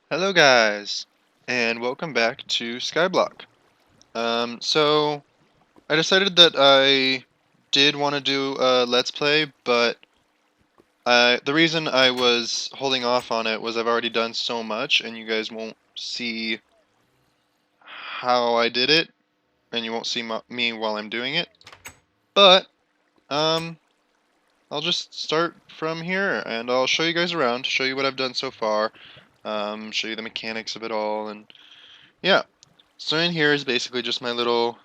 Hello guys, and welcome back to SkyBlock. So I decided that I did want to do a Let's Play, but the reason I was holding off on it was I've already done so much, and you guys won't see how I did it, and you won't see me while I'm doing it. But um, I'll just start from here, and I'll show you guys around, show you what I've done so far, show you the mechanics of it all, and yeah. So in here is basically just my little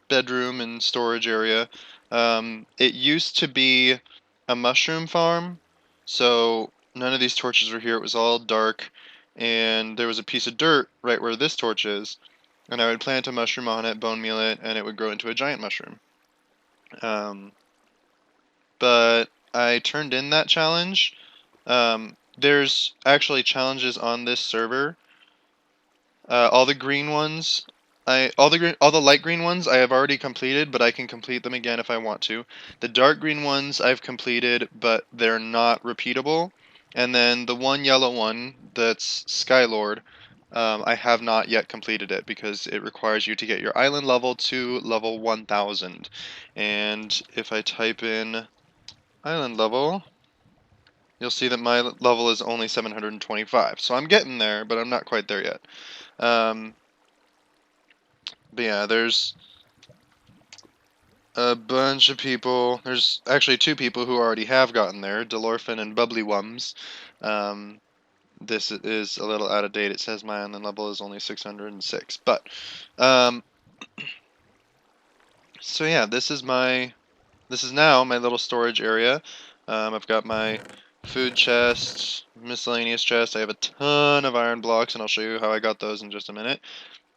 bedroom and storage area. It used to be a mushroom farm, so none of these torches were here. It was all dark, and there was a piece of dirt right where this torch is, and I would plant a mushroom on it, bone meal it, and it would grow into a giant mushroom. Um, but I turned in that challenge. There's actually challenges on this server. All the green ones, all the light green ones I have already completed, but I can complete them again if I want to. The dark green ones I've completed, but they're not repeatable. And then the one yellow one that's Skylord, I have not yet completed it because it requires you to get your island level to level 1000. And if I type in island level, you'll see that my level is only 725. So I'm getting there, but I'm not quite there yet. Um, But yeah, there's a bunch of people. There's actually two people who already have gotten there, Delorphin and Bubbly Wums. Um, this is a little out of date. It says my island level is only 606. But, um, so yeah, this is now my little storage area. I've got my food chest, miscellaneous chest. I have a ton of iron blocks, and I'll show you how I got those in just a minute.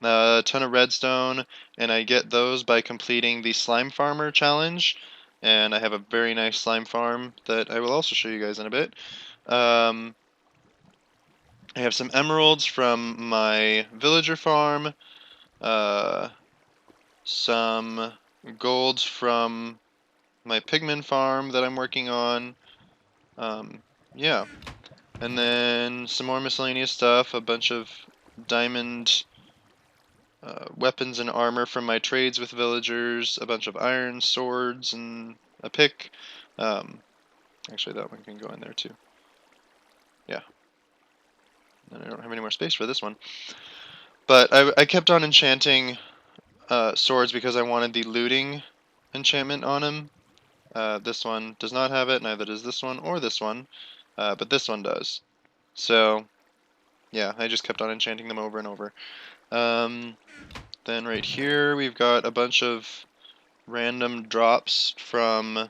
A ton of redstone, and I get those by completing the Slime Farmer challenge. And I have a very nice slime farm that I will also show you guys in a bit. Um, I have some emeralds from my villager farm, uh, some gold from my pigman farm that I'm working on. Um, yeah, and then some more miscellaneous stuff, a bunch of diamond weapons and armor from my trades with villagers, a bunch of iron swords, and a pick. Um, Actually, that one can go in there too. Yeah. And I don't have any more space for this one. But I kept on enchanting swords because I wanted the looting enchantment on him. This one does not have it, neither does this one or this one, but this one does. So, yeah, I just kept on enchanting them over and over. Um, then right here we've got a bunch of random drops from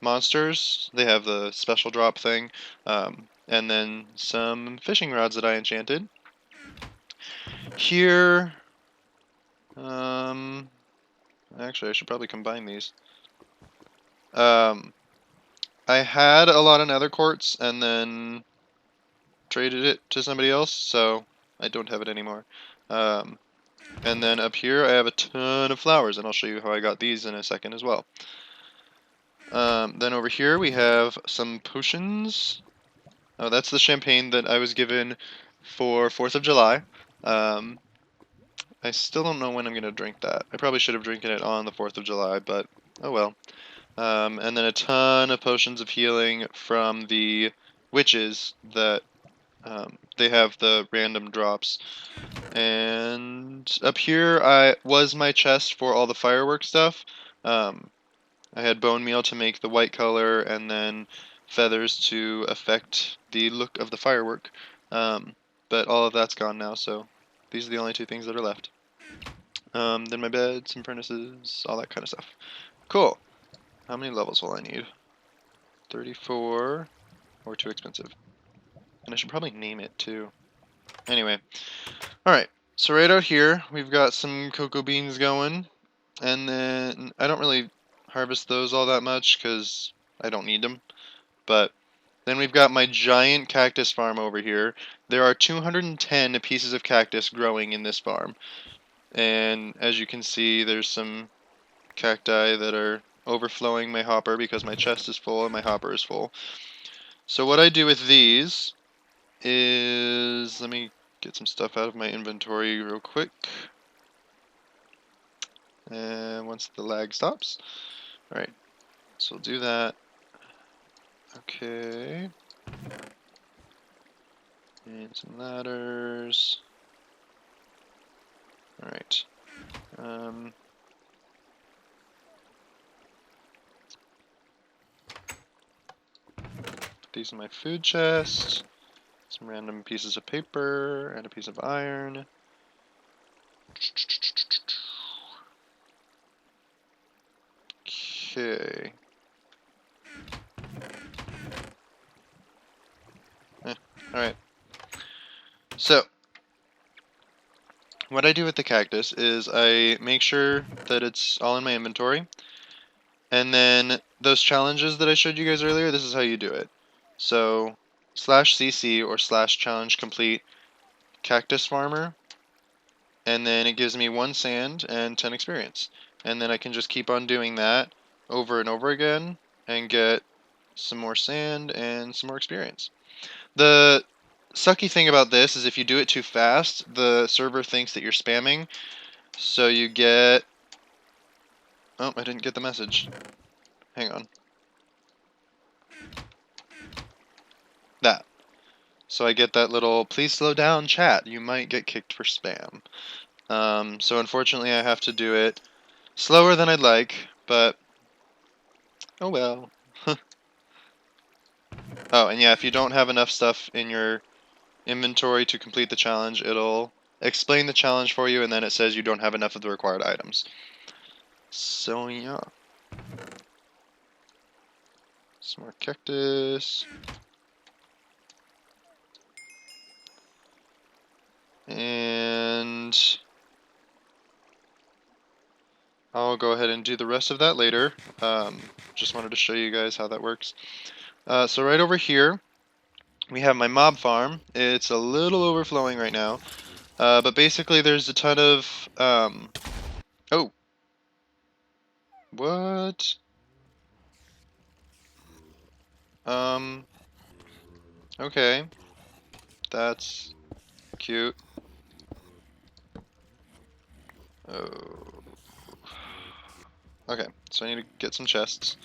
monsters. They have the special drop thing. And then some fishing rods that I enchanted. Here, um, actually I should probably combine these. Um, I had a lot of nether quartz and then traded it to somebody else, so I don't have it anymore. Um, and then up here I have a ton of flowers, and I'll show you how I got these in a second as well. Then over here we have some potions. Oh, that's the champagne that I was given for 4th of July. Um, I still don't know when I'm going to drink that. I probably should have drinking it on the 4th of July, but oh well. And then a ton of potions of healing from the witches that they have the random drops. And up here I was my chest for all the fireworks stuff. Um, I had bone meal to make the white color, and then feathers to affect the look of the firework. Um, but all of that's gone now, so these are the only two things that are left. Then my bed, some furnaces, all that kind of stuff. Cool. How many levels will I need? 34, or too expensive. And I should probably name it too. Anyway, alright. So right out here, we've got some cocoa beans going. And then I don't really harvest those all that much because I don't need them. But then we've got my giant cactus farm over here. There are 210 pieces of cactus growing in this farm. And as you can see, there's some cacti that are overflowing my hopper because my chest is full and my hopper is full. So what I do with these is, let me get some stuff out of my inventory real quick. And once the lag stops. Alright, so we'll do that. Okay. And some ladders. Alright. Put these in my food chest. Some random pieces of paper and a piece of iron. Okay. Alright. So, what I do with the cactus is I make sure that it's all in my inventory. And then those challenges that I showed you guys earlier, this is how you do it. So, /cc or /challenge complete cactus farmer. And then it gives me 1 sand and 10 experience. And then I can just keep on doing that over and over again and get some more sand and some more experience. The sucky thing about this is if you do it too fast, the server thinks that you're spamming. So you get... Oh, I didn't get the message. Hang on. That. So I get that little, please slow down chat, you might get kicked for spam. So unfortunately I have to do it slower than I'd like, but oh well. Oh, and yeah, if you don't have enough stuff in your inventory to complete the challenge, it'll explain the challenge for you, and then it says you don't have enough of the required items. So yeah. Some more cactus. And I'll go ahead and do the rest of that later. Just wanted to show you guys how that works. So right over here, we have my mob farm. It's a little overflowing right now. But basically there's a ton of... Oh! What? Okay. That's cute. Oh. Okay, so I need to get some chests.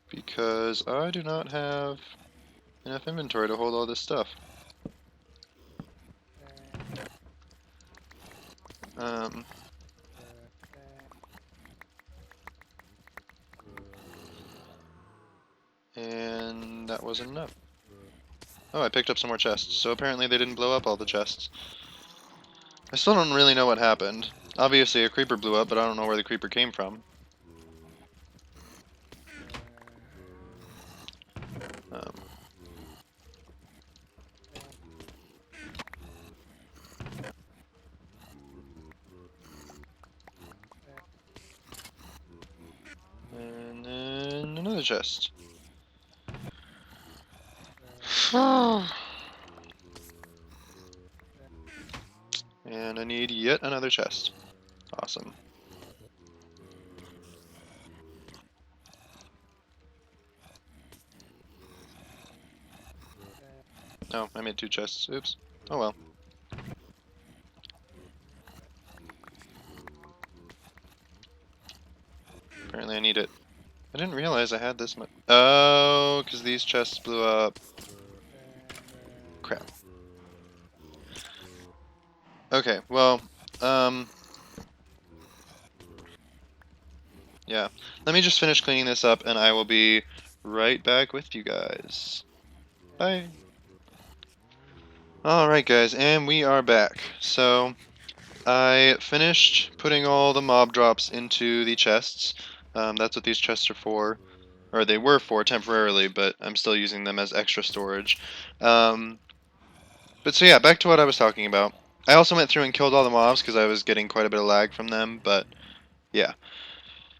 Because I do not have enough inventory to hold all this stuff. And that wasn't enough. Oh, I picked up some more chests, so apparently they didn't blow up all the chests. I still don't really know what happened. Obviously a creeper blew up, but I don't know where the creeper came from. And then another chest. And I need yet another chest. Awesome. Oh, I made 2 chests. Oops. Oh well. Apparently I need it. I didn't realize I had this much. Oh, because these chests blew up. Crap. Okay, well, yeah. Let me just finish cleaning this up and I will be right back with you guys. Bye. Alright guys, and we are back. So, I finished putting all the mob drops into the chests. That's what these chests are for. Or they were for temporarily, but I'm still using them as extra storage. But so yeah, back to what I was talking about. I also went through and killed all the mobs because I was getting quite a bit of lag from them, but yeah.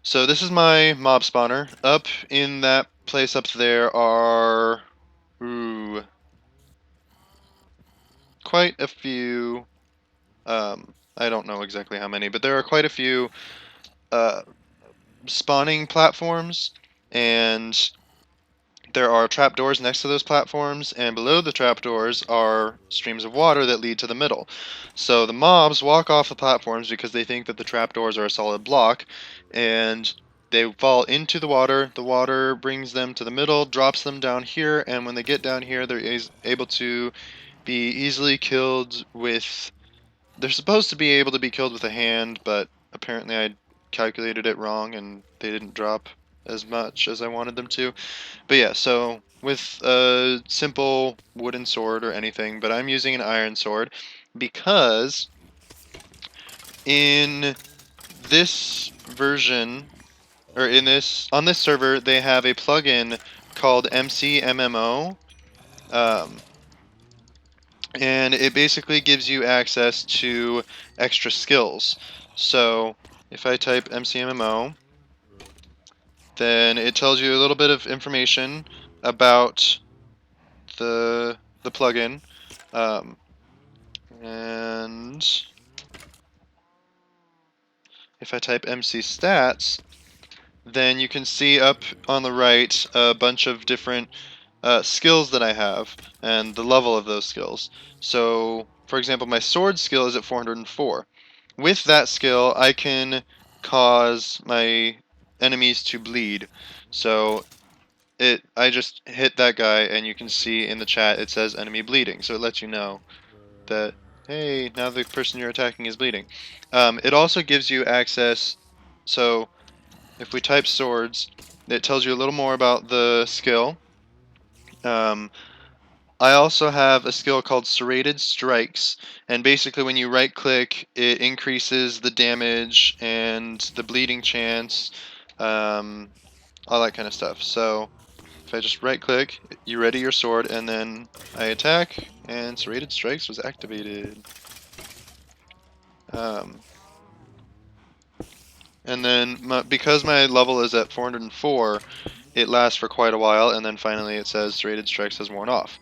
So this is my mob spawner. Up in that place up there are... Ooh... quite a few... I don't know exactly how many, but there are quite a few spawning platforms. and there are trapdoors next to those platforms, and below the trapdoors are streams of water that lead to the middle. So the mobs walk off the platforms because they think that the trapdoors are a solid block, and they fall into the water. The water brings them to the middle, drops them down here, and when they get down here, they're able to be easily killed with... They're supposed to be able to be killed with a hand, but apparently I calculated it wrong, and they didn't drop as much as I wanted them to. But yeah, so with a simple wooden sword or anything, but I'm using an iron sword because in this version, or on this server, they have a plugin called MCMMO, um, and it basically gives you access to extra skills. So if I type MCMMO, then it tells you a little bit of information about the plugin, um, and if I type MC stats, then you can see up on the right a bunch of different skills that I have and the level of those skills. So, for example, my sword skill is at 404. With that skill, I can cause my enemies to bleed. So I just hit that guy, and you can see in the chat it says enemy bleeding. So it lets you know that, hey, now the person you're attacking is bleeding. It also gives you access, so if we type swords, it tells you a little more about the skill. I also have a skill called Serrated Strikes, and basically when you right click, it increases the damage and the bleeding chance, all that kind of stuff. So if I just right click, you ready your sword, and then I attack, and Serrated Strikes was activated. And then because my level is at 404, it lasts for quite a while, and then finally it says Serrated Strikes has worn off.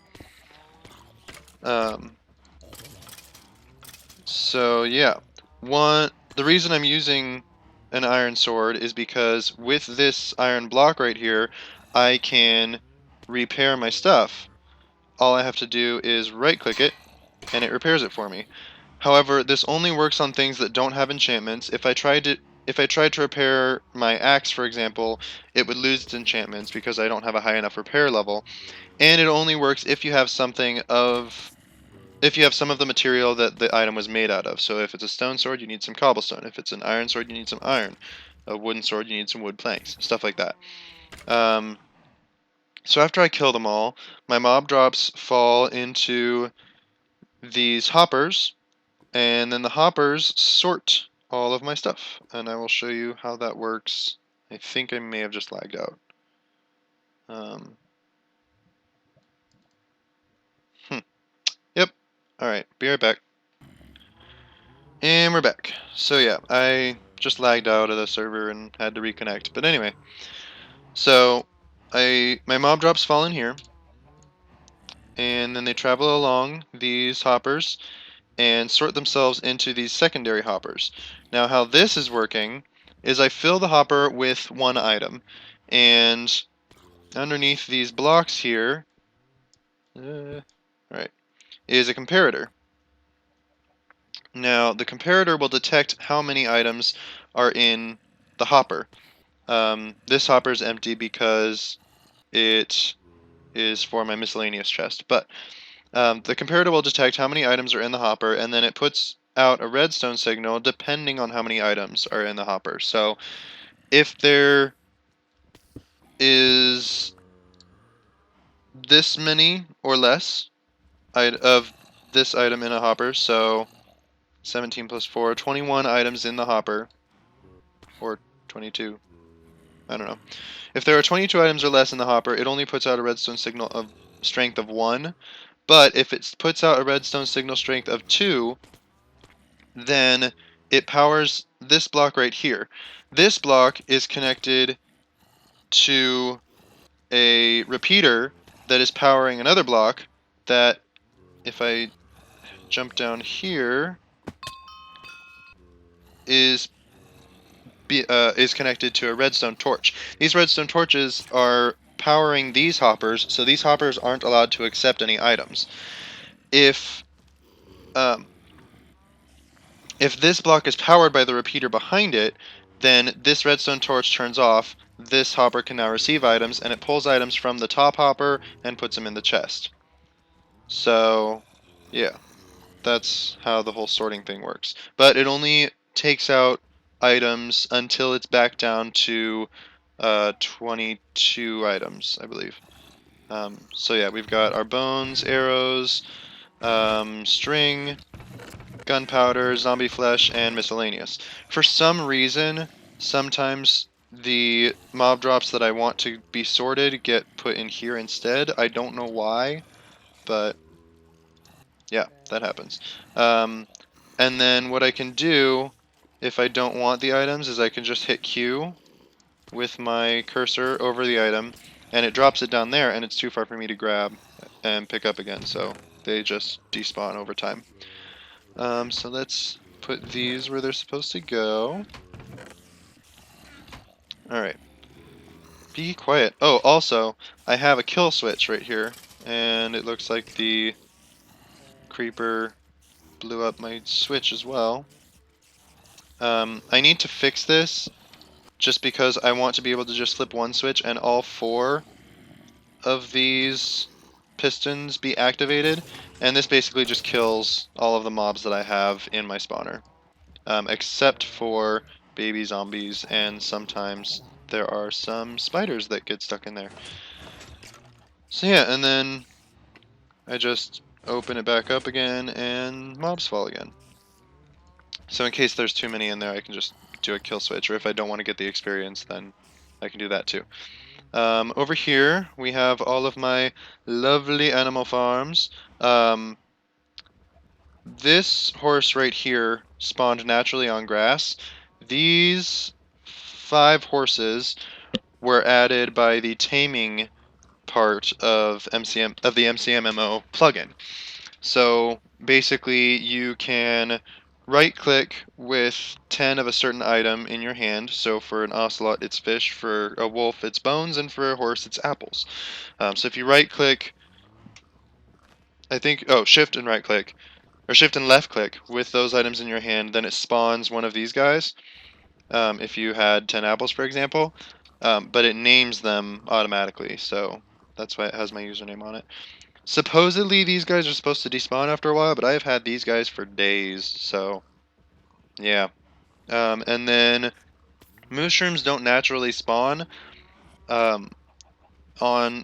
So yeah, the reason I'm using an iron sword is because with this iron block right here, I can repair my stuff. All I have to do is right click it, and it repairs it for me. However, this only works on things that don't have enchantments. If I tried to repair my axe, for example, it would lose its enchantments because I don't have a high enough repair level. And it only works if you have some of the material that the item was made out of. So if it's a stone sword, you need some cobblestone. If it's an iron sword, you need some iron. A wooden sword, you need some wood planks. Stuff like that. So after I kill them all, my mob drops fall into these hoppers, and then the hoppers sort all of my stuff. And I will show you how that works. I think I may have just lagged out. Yep. Alright, be right back. And we're back. So yeah, I just lagged out of the server and had to reconnect. But anyway, so my mob drops fall in here, and then they travel along these hoppers and sort themselves into these secondary hoppers. Now how this is working is I fill the hopper with one item, and underneath these blocks here, right, is a comparator. Now the comparator will detect how many items are in the hopper. This hopper is empty because it is for my miscellaneous chest, but the comparator will detect how many items are in the hopper, and then it puts out a redstone signal depending on how many items are in the hopper. So if there is this many or less of this item in a hopper, so 17 plus 4, 21 items in the hopper, or 22, I don't know. If there are 22 items or less in the hopper, it only puts out a redstone signal of strength of 1, but if it puts out a redstone signal strength of 2, then it powers this block right here. This block is connected to a repeater that is powering another block that, if I jump down here, is is connected to a redstone torch. These redstone torches are powering these hoppers, so these hoppers aren't allowed to accept any items. If um, if this block is powered by the repeater behind it, then this redstone torch turns off. This hopper can now receive items, and it pulls items from the top hopper and puts them in the chest. So, yeah, that's how the whole sorting thing works. But it only takes out items until it's back down to 22 items, I believe. So yeah, we've got our bones, arrows, string, gunpowder, zombie flesh, and miscellaneous. For some reason, sometimes the mob drops that I want to be sorted get put in here instead. I don't know why, but yeah, that happens. And then what I can do, if I don't want the items, is I can just hit Q with my cursor over the item, and it drops it down there, and it's too far for me to grab and pick up again, so they just despawn over time. So let's put these where they're supposed to go. Alright. Be quiet. Oh, also, I have a kill switch right here, and it looks like the creeper blew up my switch as well. I need to fix this just because I want to be able to just flip one switch and all 4 of these pistons be activated, and this basically just kills all of the mobs that I have in my spawner, except for baby zombies, and sometimes there are some spiders that get stuck in there. So yeah, and then I just open it back up again and mobs fall again. So in case there's too many in there, I can just do a kill switch, or if I don't want to get the experience, then I can do that too. Over here, we have all of my lovely animal farms. This horse right here spawned naturally on grass. These 5 horses were added by the taming part of the MCMMO plugin. So basically, you can right-click with 10 of a certain item in your hand. So for an ocelot, it's fish. For a wolf, it's bones, and for a horse, it's apples. So if you right-click, I think, shift and right-click, or shift and left-click with those items in your hand, then it spawns one of these guys. If you had 10 apples, for example, but it names them automatically. So that's why it has my username on it. Supposedly these guys are supposed to despawn after a while, but I've had these guys for days, so yeah. And then mushrooms don't naturally spawn um,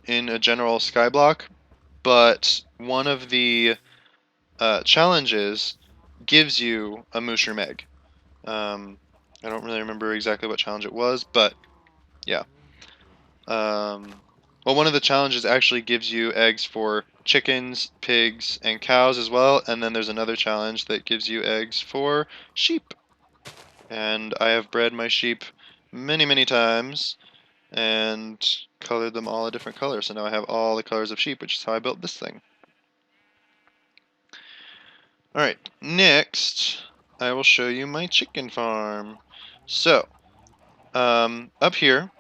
in a general skyblock, but one of the challenges gives you a mushroom egg. I don't really remember exactly what challenge it was, but yeah. Well, one of the challenges actually gives you eggs for chickens, pigs, and cows as well, and then there's another challenge that gives you eggs for sheep. And I have bred my sheep many, many times and colored them all a different color, so now I have all the colors of sheep, which is how I built this thing. Alright, next I will show you my chicken farm. So, up here,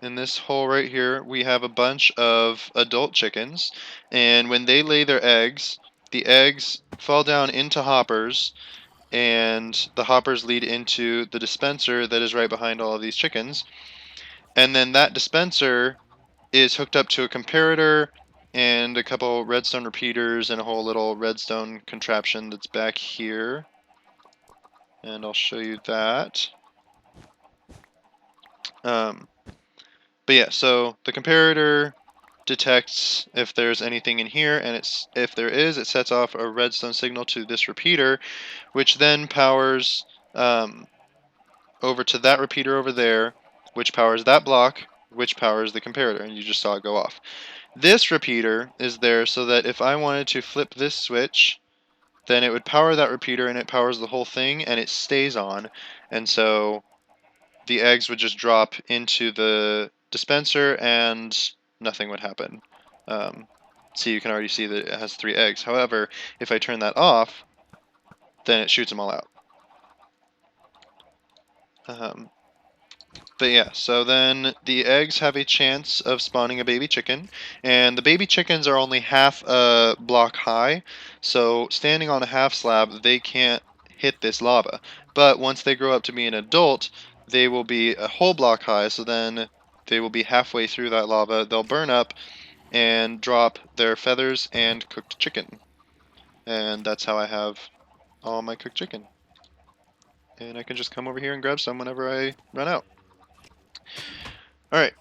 in this hole right here, we have a bunch of adult chickens, and when they lay their eggs, the eggs fall down into hoppers, and the hoppers lead into the dispenser that is right behind all of these chickens, and then that dispenser is hooked up to a comparator and a couple redstone repeaters and a whole little redstone contraption that's back here, and I'll show you that. But yeah, so the comparator detects if there's anything in here, and if there is, it sets off a redstone signal to this repeater, which then powers over to that repeater over there, which powers that block, which powers the comparator, and you just saw it go off. This repeater is there so that if I wanted to flip this switch, then it would power that repeater, and it powers the whole thing, and it stays on, and so the eggs would just drop into the dispenser and nothing would happen. So you can already see that it has 3 eggs. However, if I turn that off, then it shoots them all out. But yeah, so then the eggs have a chance of spawning a baby chicken, and the baby chickens are only half a block high, so standing on a half slab, they can't hit this lava. But once they grow up to be an adult, they will be a whole block high, so then they will be halfway through that lava. They'll burn up and drop their feathers and cooked chicken. And that's how I have all my cooked chicken. And I can just come over here and grab some whenever I run out. Alright,